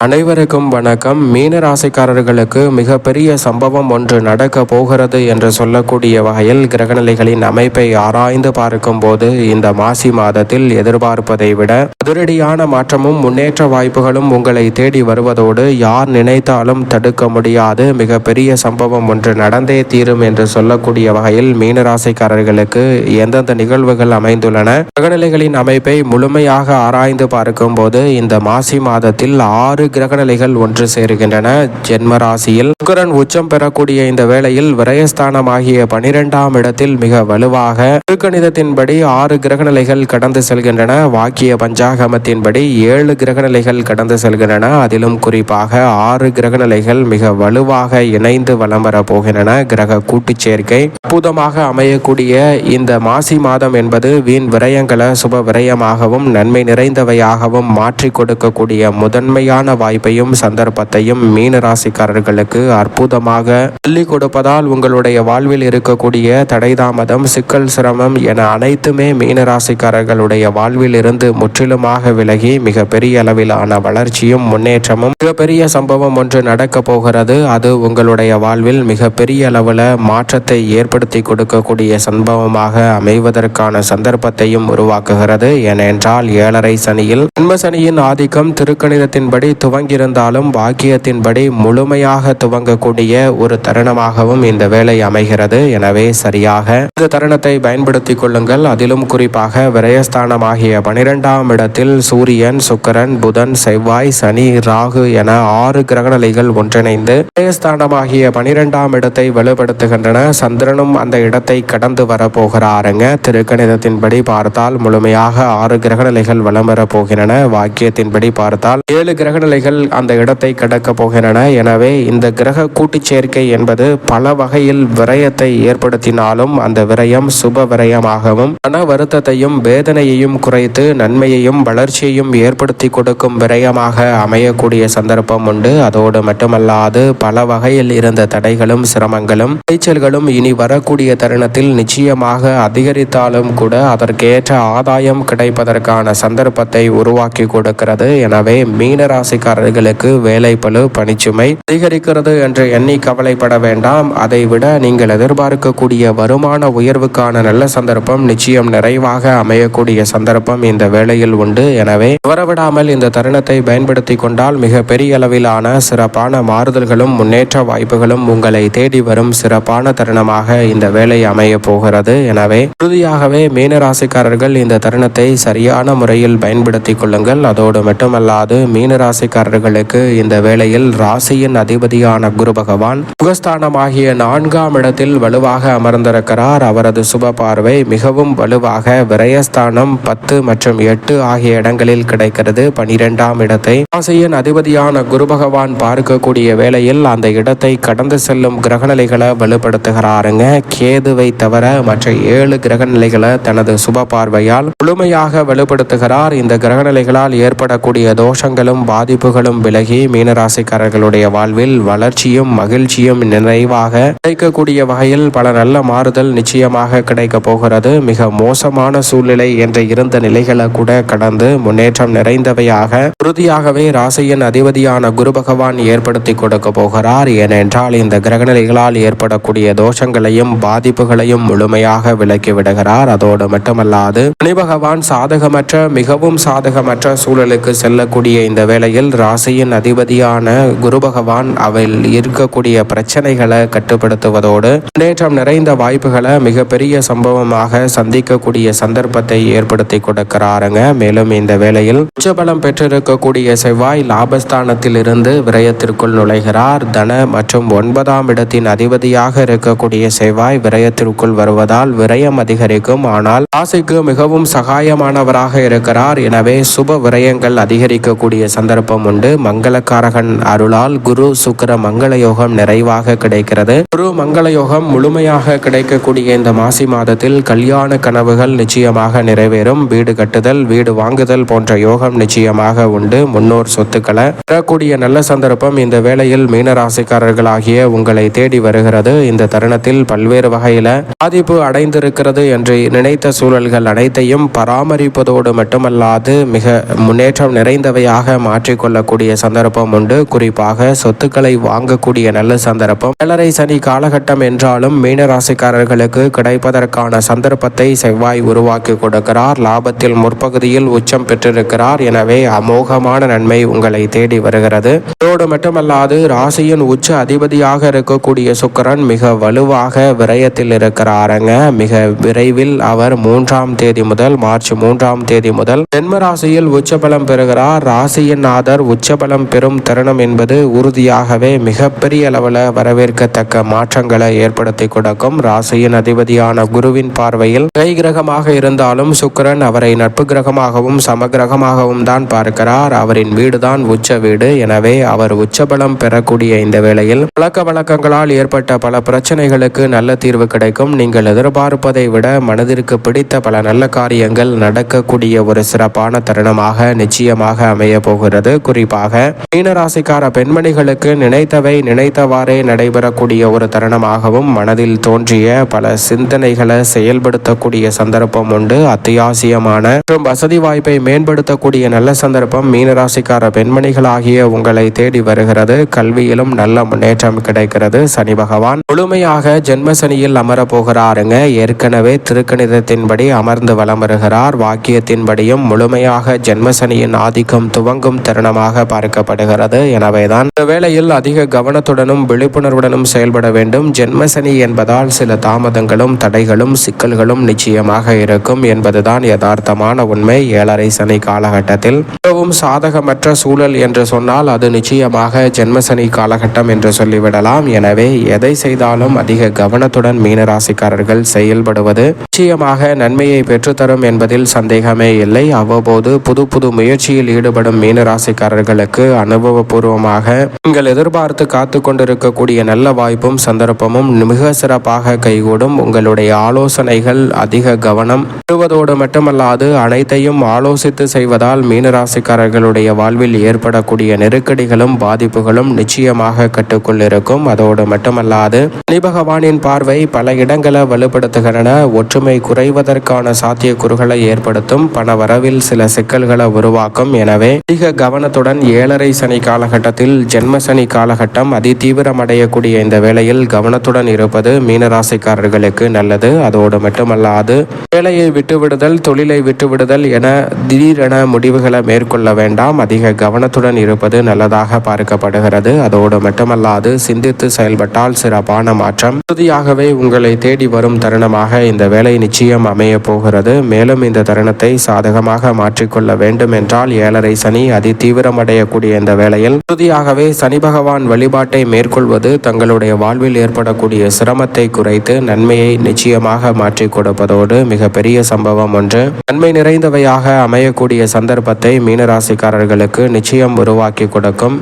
அனைவருக்கும் வணக்கம். மீன ராசிக்காரர்களுக்கு மிகப்பெரிய சம்பவம் ஒன்று நடக்க போகிறது என்று சொல்லக்கூடிய வகையில் கிரகநிலைகளின் அமைப்பை ஆராய்ந்து பார்க்கும் போது இந்த மாசி மாதத்தில் எதிர்பார்ப்பதை விட அதிரடியான மாற்றமும் முன்னேற்ற வாய்ப்புகளும் உங்களை தேடி வருவதோடு யார் நினைத்தாலும் தடுக்க முடியாது மிகப்பெரிய சம்பவம் ஒன்று நடந்தே தீரும் என்று சொல்லக்கூடிய வகையில் மீன ராசிக்காரர்களுக்கு எந்தெந்த நிகழ்வுகள் அமைந்துள்ளன, கிரகநிலைகளின் அமைப்பை முழுமையாக ஆராய்ந்து பார்க்கும் போது இந்த மாசி மாதத்தில் 6 கிரகநிலைகள் ஒன்று சேருகின்றன. ஜென்ம ராசியில் சுக்கிரன் உச்சம் பெறக்கூடிய இந்த வேளையில் விரயஸ்தானமாகிய 12ஆம் இடத்தில் மிக வலுவாக திருக்கணிதத்தின்படி 6 கிரகநிலைகள் கடந்து செல்கின்றன. வாக்கிய பஞ்சாகமத்தின்படி 7 கிரகநிலைகள் கடந்து செல்கின்றன. அதிலும் குறிப்பாக 6 கிரகநிலைகள் மிக வலுவாக இணைந்து வலம் வர போகின்றன. கிரக கூட்டுச் சேர்க்கை அற்புதமாக அமையக்கூடிய இந்த மாசி மாதம் என்பது வீண் விரயங்களை சுப விரயமாகவும் நன்மை நிறைந்தவையாகவும் மாற்றி கொடுக்கக்கூடிய முதன்மையான வாய்ப்பையும் சந்தர்ப்பத்தையும் மீன ராசிக்காரர்களுக்கு அற்புதமாக அள்ளி கொடுப்பதால் உங்களுடைய வாழ்வில் இருக்கக்கூடிய தடைதாமதம், சிக்கல், சிரமம் என அனைத்துமே மீன ராசிக்காரர்களுடைய வாழ்வில் இருந்து முற்றிலுமாக விலகி மிக பெரிய அளவிலான வளர்ச்சியும் முன்னேற்றமும் மிகப்பெரிய சம்பவம் ஒன்று நடக்க போகிறது. அது உங்களுடைய வாழ்வில் மிக பெரிய அளவில் மாற்றத்தை ஏற்படுத்தி கொடுக்கக்கூடிய சம்பவமாக அமைவதற்கான சந்தர்ப்பத்தையும் உருவாக்குகிறது. ஏனென்றால் 7.5 சனியில் ஜென்ம சனியின் ஆதிக்கம் திருக்கணிதத்தின்படி துவங்கியிருந்தாலும் வாக்கியத்தின்படி முழுமையாக துவங்கக்கூடிய ஒரு தருணமாகவும் இந்த வேலை அமைகிறது. எனவே சரியாக இந்த தருணத்தை பயன்படுத்திக் கொள்ளுங்கள். அதிலும் குறிப்பாக விரயஸ்தானமாகிய 12ஆம் இடத்தில் சூரியன், சுக்கிரன், புதன், செவ்வாய், சனி, ராகு என 6 கிரகநிலைகள் ஒன்றிணைந்து விரயஸ்தானமாகிய 12ஆம் இடத்தை வலுப்படுத்துகின்றன. சந்திரனும் அந்த இடத்தை கடந்து வரப்போகிறாருங்க. திருக்கணிதத்தின்படி பார்த்தால் முழுமையாக 6 கிரகநிலைகள் வலம் வர போகின்றன. வாக்கியத்தின்படி பார்த்தால் 7 கிரகநிலைகள் அந்த இடத்தை கடக்க போகின்றன. எனவே இந்த கிரக கூட்டுச் சேர்க்கை என்பது பல வகையில் விரயத்தை ஏற்படுத்தினாலும் அந்த விரயம் சுப விரயமாகவும் மன வருத்தத்தையும் வேதனையையும் குறைத்து நன்மையையும் வளர்ச்சியையும் ஏற்படுத்தி கொடுக்கும் விரயமாக அமையக்கூடிய சந்தர்ப்பம் உண்டு. அதோடு மட்டுமல்லாது பல வகையில் இருந்த தடைகளும் சிரமங்களும் அலைச்சல்களும் இனி வரக்கூடிய தருணத்தில் நிச்சயமாக அதிகரித்தாலும் கூட அதற்கேற்ற ஆதாயம் கிடைப்பதற்கான சந்தர்ப்பத்தை உருவாக்கி கொடுக்கிறது. எனவே மீனராசிக்காரர்களுக்கு வேலை பளு, பணிச்சுமை அதிகரிக்கிறது என்று எண்ணி கவலைப்பட வேண்டாம். அதை விட நீங்கள் எதிர்பார்க்கக்கூடிய வருமான உயர்வுக்கான நல்ல சந்தர்ப்பம் நிச்சயம் நிறைவாக அமையக்கூடிய சந்தர்ப்பம் இந்த வேளையில் உண்டு. எனவே தவறவிடாமல் இந்த தருணத்தை பயன்படுத்தி கொண்டால் மிக பெரிய அளவிலான சிறப்பான மாறுதல்களும் முன்னேற்ற வாய்ப்புகளும் உங்களை தேடி வரும் சிறப்பான தருணமாக இந்த வேலை அமைய போகிறது. எனவே உறுதியாகவே மீனராசிக்காரர்கள் இந்த தருணத்தை சரியான முறையில் பயன்படுத்திக் கொள்ளுங்கள். அதோடு மட்டுமல்லாது மீனராசிக்காரர்களுக்கு இந்த வேளையில் ராசியின் அதிபதியான குரு பகவான் முகஸ்தானமாகிய 4ஆம் இடத்தில் வலுவாக அமர்ந்திருக்கிறார். அவரது சுப பார்வை மிகவும் வலுவாக விரயஸ்தானம் 10 மற்றும் 8 ஆகிய இடங்களில் கிடைக்கிறது. 12ஆம் இடத்தை ராசியின் அதிபதியான குரு பகவான் பார்க்கக்கூடிய வேளையில் அந்த இடத்தை கடந்து செல்லும் கிரகநிலைகளை வலுப்படுத்துகிறாருங்க. கேதுவை தவிர மற்ற 7 கிரகநிலைகளை தனது சுப பார்வையால் முழுமையாக வலுப்படுத்துகிறார். இந்த கிரகநிலைகளால் ஏற்படக்கூடிய தோஷங்களும் பாதிப்புகளும் விலகி மீனராசிக்காரர்களுடைய வாழ்வில் வளர்ச்சியும் மகிழ்ச்சியும் நிறைவாக கிடைக்கக்கூடிய வகையில் பல நல்ல மாறுதல் நிச்சயமாக கிடைக்க போகிறது. மிக மோசமான சூழ்நிலை என்ற இருந்த நிலைகளை கூட கடந்து முன்னேற்றம் நிறைந்தவையாக உறுதியாகவே ராசியின் அதிபதியான குரு பகவான் ஏற்படுத்தி கொடுக்க போகிறார். ஏனென்றால் இந்த கிரகநிலைகளால் ஏற்படக்கூடிய தோஷங்களையும் பாதிப்புகளையும் முழுமையாக விலக்கி விடுகிறார். அதோடு மட்டுமல்லாது சனி பகவான் சாதகமற்ற மிகவும் சாதகமற்ற சூழலுக்கு செல்லக்கூடிய இந்த வேளையில் ராசியின் அதிபதியான குரு பகவான் அவள் இருக்கக்கூடிய பிரச்சனைகளை கட்டுப்படுத்துவதோடு முன்னேற்றம் நிறைந்த வாய்ப்புகளை மிகப்பெரிய சம்பவமாக சந்திக்கக்கூடிய சந்தர்ப்பத்தை ஏற்படுத்தி கொடுக்கிறாருங்க. மேலும் இந்த வேளையில் உச்சபலம் பெற்றிருக்கக்கூடிய செவ்வாய் லாபஸ்தானத்தில் இருந்து விரயத்திற்குள் நுழைகிறார். தன மற்றும் 9ஆம் இடத்தின் அதிபதியாக இருக்கக்கூடிய செவ்வாய் விரயத்திற்குள் வருவதால் விரயம் அதிகரிக்கும். ஆனால் ராசிக்கு மிகவும் சகாயமானவராக இருக்கிறார். எனவே சுப விரயங்கள் அதிகரிக்கக்கூடிய சந்தர்ப்பம் உண்டு. மங்களக்காரகன் அருளால் குரு சுக்கிர மங்கள யோகம் நிறைவாக கிடைக்கிறது. குரு மங்கள யோகம் முழுமையாக கிடைக்கக்கூடிய இந்த மாசி மாதத்தில் கல்யாண கனவுகள் நிச்சயமாக நிறைவேறும். வீடு கட்டுதல், வீடு வாங்குதல் போன்ற யோகம் நிச்சயமாக உண்டு. முன்னோர் சொத்துக்களை பெறக்கூடிய நல்ல சந்தர்ப்பம் இந்த வேளையில் மீனராசிக்காரர்களாகிய உங்களை தேடி வருகிறது. இந்த தருணத்தில் பல்வேறு வகையில பாதிப்பு அடைந்திருக்கிறது என்று நினைத்த சூழல்கள் அனைத்தையும் பராமரிப்பதோடு மட்டுமல்லாது மிக முன்னேற்றம் நிறைந்தவையாக மாற்றிக்கொள்ள கொள்ளக்கூடிய சந்தர்ப்பம் உண்டு. குறிப்பாக சொத்துக்களை வாங்கக்கூடிய நல்ல சந்தர்ப்பம். 7.5 சனி காலகட்டம் என்றாலும் மீனராசிக்காரர்களுக்கு கிடைப்பதற்கான சந்தர்ப்பத்தை செவ்வாய் உருவாக்கி கொடுக்கிறார். லாபத்தில் முற்பகுதியில் உச்சம் பெற்றிருக்கிறார். எனவே அமோகமான நன்மை உங்களை தேடி வருகிறது. இதோடு மட்டுமல்லாது ராசியின் உச்ச அதிபதியாக இருக்கக்கூடிய சுக்கிரன் மிக வலுவாக விரயத்தில் இருக்கிறாருங்க. மிக விரைவில் அவர் 3ஆம் தேதி முதல் மார்ச் 3ஆம் தேதி முதல் ஜென்ம ராசியில் உச்சபலம் பெறுகிறார். ராசியின் நாதர் உச்சபலம் பெறும் தருணம் என்பது உறுதியாகவே மிகப்பெரிய அளவில் வரவேற்கத்தக்க மாற்றங்களை ஏற்படுத்தி கொடுக்கும். ராசியின் அதிபதியான குருவின் பார்வையில் கை கிரகமாக இருந்தாலும் சுக்கிரன் அவரை நட்பு கிரகமாகவும் சமகிரகமாகவும் தான் பார்க்கிறார். அவரின் வீடுதான் உச்ச வீடு. எனவே அவர் உச்சபலம் பெறக்கூடிய இந்த வேளையில் பழக்க வழக்கங்களால் ஏற்பட்ட பல பிரச்சனைகளுக்கு நல்ல தீர்வு கிடைக்கும். நீங்கள் எதிர்பார்ப்பதை விட மனதிற்கு பிடித்த பல நல்ல காரியங்கள் நடக்கக்கூடிய ஒரு சிறப்பான தருணமாக நிச்சயமாக அமைய போகிறது. குறிப்பாக மீனராசிக்கார பெண்மணிகளுக்கு நினைத்தவை நினைத்தவாறே நடைபெறக்கூடிய ஒரு தருணமாகவும் மனதில் தோன்றிய பல சிந்தனைகளை செயல்படுத்தக்கூடிய சந்தர்ப்பம் உண்டு. அத்தியாவசியமான மற்றும் வசதி வாய்ப்பை மேம்படுத்தக்கூடிய நல்ல சந்தர்ப்பம் மீனராசிக்கார பெண்மணிகளாகிய உங்களை தேடி வருகிறது. கல்வியிலும் நல்ல முன்னேற்றம் கிடைக்கிறது. சனி பகவான் முழுமையாக ஜென்ம சனியில் அமர போகிறாருங்க. ஏற்கனவே திருக்கணிதத்தின்படி அமர்ந்து வலம் வருகிறார். வாக்கியத்தின்படியும் முழுமையாக ஜென்ம சனியின் ஆதிக்கம் துவங்கும் தருணமாக பார்க்கப்படுகிறது. எனவேதான் இந்த வேளையில் அதிக கவனத்துடனும் விழிப்புணர்வுடனும் செயல்பட வேண்டும். ஜென்ம சனி என்பதால் சில தாமதங்களும் தடைகளும் சிக்கல்களும் நிச்சயமாக இருக்கும் என்பதுதான் யதார்த்தமான உண்மை. 7.5 சனி காலகட்டத்தில் மிகவும் சாதகமற்ற சூழல் என்று சொன்னால் அது நிச்சயமாக ஜென்மசனி காலகட்டம் என்று சொல்லிவிடலாம். எனவே எதை செய்தாலும் அதிக கவனத்துடன் மீனராசிக்காரர்கள் செயல்படுவது நிச்சயமாக நன்மையை பெற்றுத்தரும் என்பதில் சந்தேகமே இல்லை. அவ்வப்போது புது புது முயற்சியில் ஈடுபடும் மீனராசிக்காரர்களுக்கு அனுபவபூர்வமாக நீங்கள் எதிர்பார்த்து காத்து கொண்டிருக்கக்கூடிய நல்ல வாய்ப்பும் சந்தர்ப்பமும் மிக சிறப்பாக கைகூடும். உங்களுடைய ஆலோசனைகள் அதிக கவனம் பெறுவதோடு மட்டுமல்லாது அனைத்தையும் ஆலோசித்து செய்வதால் மீனராசிக்காரர்களுடைய வாழ்வில் ஏற்படக்கூடிய நெருக்கடிகளும் பாதிப்புகளும் நிச்சயமாக கட்டுக்குள் இருக்கும். அதோடு மட்டுமல்லாது சனி பகவானின் பார்வை பல இடங்களை வலுப்படுத்துகின்றன. ஒற்றுமை குறைவதற்கான சாத்தியக்கூறுகளை ஏற்படுத்தும். பண வரவில் சில சிக்கல்களை உருவாக்கும். எனவே அதிக கவனத்துடன் 7.5 சனி காலகட்டத்தில் ஜென்ம சனி காலகட்டம் அதிதீவிரமடையக்கூடிய இந்த வேளையில் கவனத்துடன் இருப்பது மீனராசிக்காரர்களுக்கு நல்லது. அதோடு மட்டுமல்லாது வேலையை விட்டுவிடுதல் தொழிலை விட்டுவிடுதல் என திடீரென முடிவுகளை மேற்கொள்ள வேண்டாம். அதிக கவனத்துடன் இருப்பது நல்லதாக பார்க்கப்படுகிறது. அதோடு மட்டுமல்லாது சிந்தித்து செயல்பட்டால் சிறப்பான மாற்றம் உறுதியாகவே உங்களை தேடி வரும் தருணமாக இந்த வேலை நிச்சயம் அமைய போகிறது. மேலும் இந்த தருணத்தை சாதகமாக மாற்றிக்கொள்ள வேண்டும் என்றால் 7.5 சனி அதிதீவிரமடையக்கூடிய இந்த வேளையில் உறுதியாகவே சனி பகவான் வழிபாட்டை மேற்கொள்வது தங்களுடைய வாழ்வில் ஏற்படக்கூடிய சிரமத்தை குறைத்து நன்மையை நிச்சயமாக மாற்றி கொடுப்பதோடு மிகப்பெரிய சம்பவம் ஒன்று நன்மை நிறைந்தவையாக அமையக்கூடிய சந்தர்ப்பத்தை மீனராசிக்காரர்களுக்கு நிச்சயம் உருவாக்கி கொடுக்கும்.